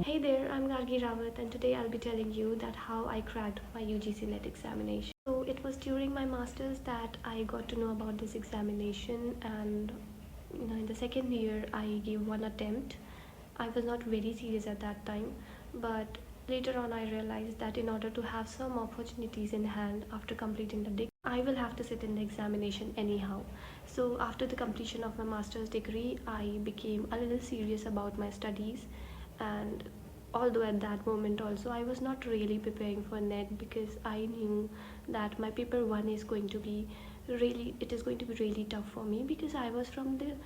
Hey there, I'm Gargi Rawat, and today I'll be telling you that how I cracked my UGC NET examination. So it was during my masters that I got to know about this examination, and in the second year I gave one attempt. I was not very serious at that time, but later on I realized that in order to have some opportunities in hand after completing the degree, I will have to sit in the examination anyhow. So after the completion of my master's degree, I became a little serious about my studies. And although at that moment also I was not really preparing for NET, because I knew that my paper 1 is going to be really tough for me, because I was from the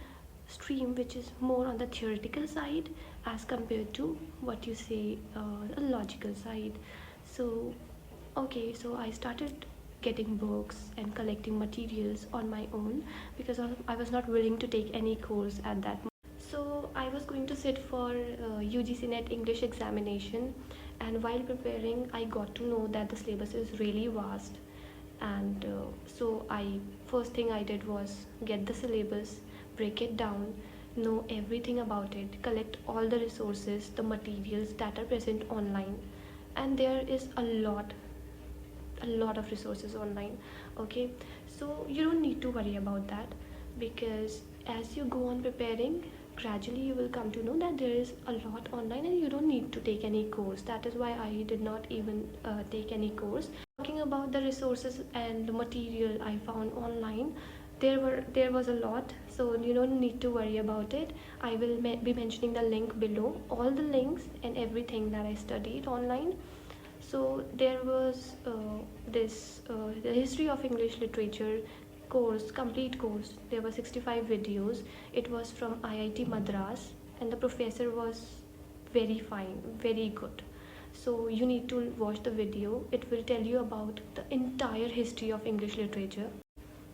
stream which is more on the theoretical side as compared to what you say a logical side. So so I started getting books and collecting materials on my own, because I was not willing to take any course at that moment. So I was going to sit for UGC NET English examination, and while preparing I got to know that the syllabus is really vast. And so I first thing I did was get the syllabus, break it down, know everything about it, collect all the resources, the materials that are present online. And there is a lot of resources online. Okay, so you don't need to worry about that, because as you go on preparing, gradually you will come to know that there is a lot online and you don't need to take any course. That is why I did not even take any course. Talking about the resources and the material I found online, there was a lot, so you don't need to worry about it. I will be mentioning the link below, all the links and everything that I studied online. So there was the history of English literature course, complete course. There were 65 videos. It was from IIT Madras, and the professor was very fine, very good. So you need to watch the video. It will tell you about the entire history of English literature.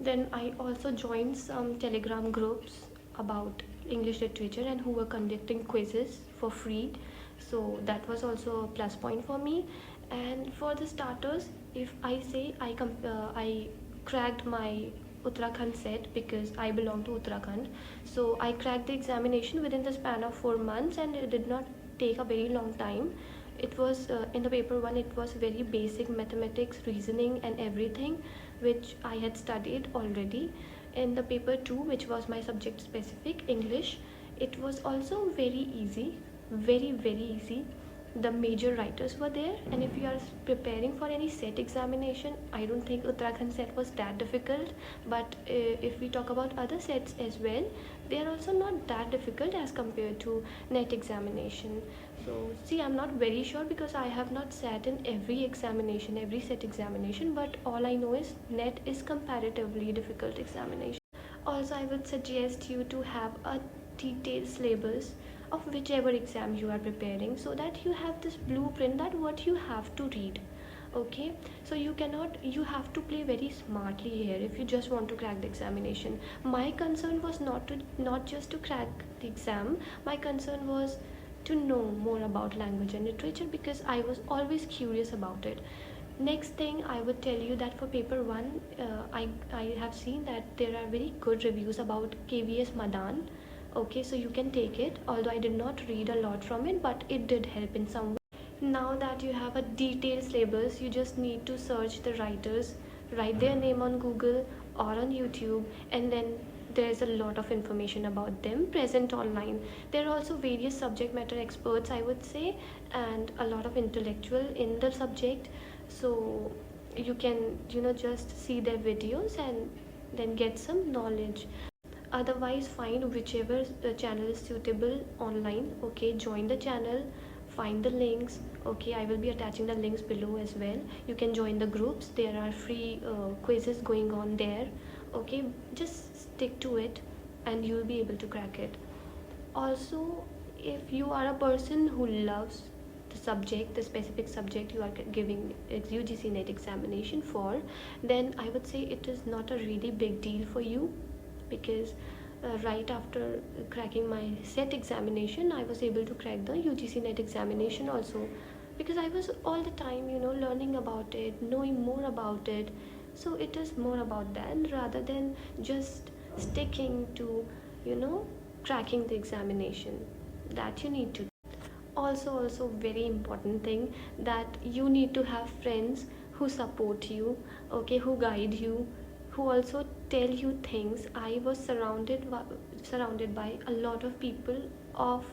Then I also joined some Telegram groups about English literature and who were conducting quizzes for free. So that was also a plus point for me. And for the starters, if I say I cracked my Uttarakhand set, because I belong to Uttarakhand. So I cracked the examination within the span of 4 months, and it did not take a very long time. It was in the paper 1, it was very basic mathematics, reasoning and everything which I had studied already. In the paper 2, which was my subject specific English, it was also very easy, very easy. The major writers were there, and if you are preparing for any set examination, I don't think Uttarakhand set was that difficult. But if we talk about other sets as well, they are also not that difficult as compared to NET examination. So see, I'm not very sure, because I have not sat in every examination, every set examination, but all I know is NET is comparatively difficult examination. Also, I would suggest you to have a detailed syllabus of whichever exam you are preparing, so that you have this blueprint that what you have to read. Okay, so you have to play very smartly here if you just want to crack the examination. My concern was not just to crack the exam. My concern was to know more about language and literature, because I was always curious about it. Next thing I would tell you that for paper 1, I have seen that there are very good reviews about KVS Madan. Okay, so you can take it, although I did not read a lot from it, but it did help in some way. Now that you have a detailed syllabus, you just need to search the writers, write their name on Google or on YouTube, and then there's a lot of information about them present online. There are also various subject matter experts, I would say, and a lot of intellectual in the subject. So you can just see their videos and then get some knowledge. Otherwise, find whichever channel is suitable online. Okay, join the channel, find the links. Okay, I will be attaching the links below as well. You can join the groups. There are free quizzes going on there. Okay, just stick to it and you'll be able to crack it. Also, if you are a person who loves the subject, the specific subject you are giving UGC NET examination for, then I would say it is not a really big deal for you, because right after cracking my set examination, I was able to crack the UGC NET examination also, because I was all the time learning about it, knowing more about it. So it is more about that rather than just sticking to cracking the examination that you need to. also very important thing, that you need to have friends who support you, okay, who guide you, who also tell you things. I was surrounded by a lot of people of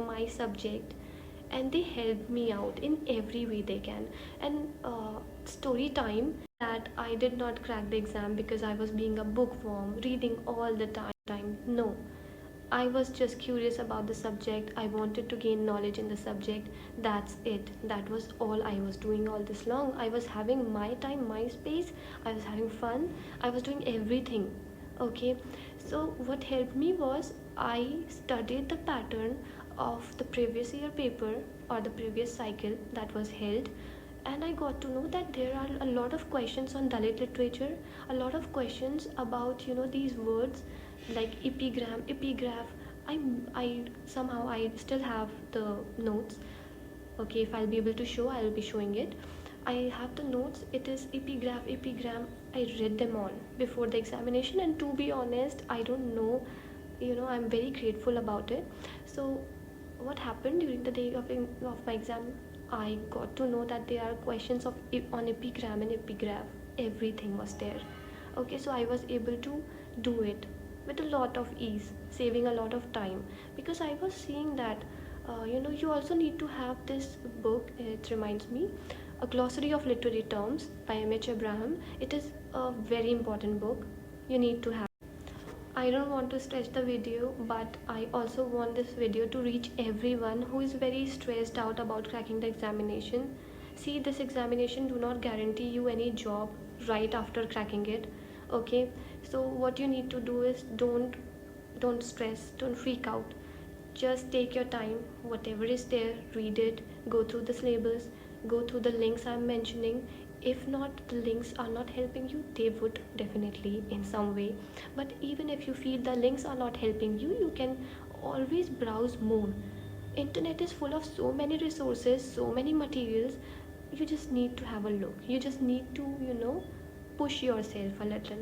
my subject, and they helped me out in every way they can. And story time, that I did not crack the exam because I was being a bookworm reading all the time. No, I was just curious about the subject. I wanted to gain knowledge in the subject. That's it. That was all I was doing all this long. I was having my time, my space. I was having fun. I was doing everything. Okay. So, what helped me was I studied the pattern of the previous year paper or the previous cycle that was held, and I got to know that there are a lot of questions on Dalit literature, a lot of questions about these words like epigram, epigraph. I somehow I still have the notes. Okay, if I'll be able to show, I'll be showing it. I have the notes. It is epigraph, epigram. I read them all before the examination, and to be honest, I don't know. I'm very grateful about it. So, what happened during the day of my exam? I got to know that there are questions on epigram and epigraph. Everything was there. Okay, so I was able to do it with a lot of ease, saving a lot of time, because I was seeing that you also need to have this book. It reminds me, A Glossary of Literary Terms by M.H. Abraham. It is a very important book. You need to have. I don't want to stretch the video, but I also want this video to reach everyone who is very stressed out about cracking the examination. See, this examination do not guarantee you any job right after cracking it. Okay, so what you need to do is don't stress, don't freak out. Just take your time, whatever is there, read it, go through the syllabus, go through the links I'm mentioning. If not, the links are not helping you, they would definitely in some way. But even if you feel the links are not helping you, you can always browse more. Internet is full of so many resources, so many materials. You just need to have a look. You just need to push yourself a little.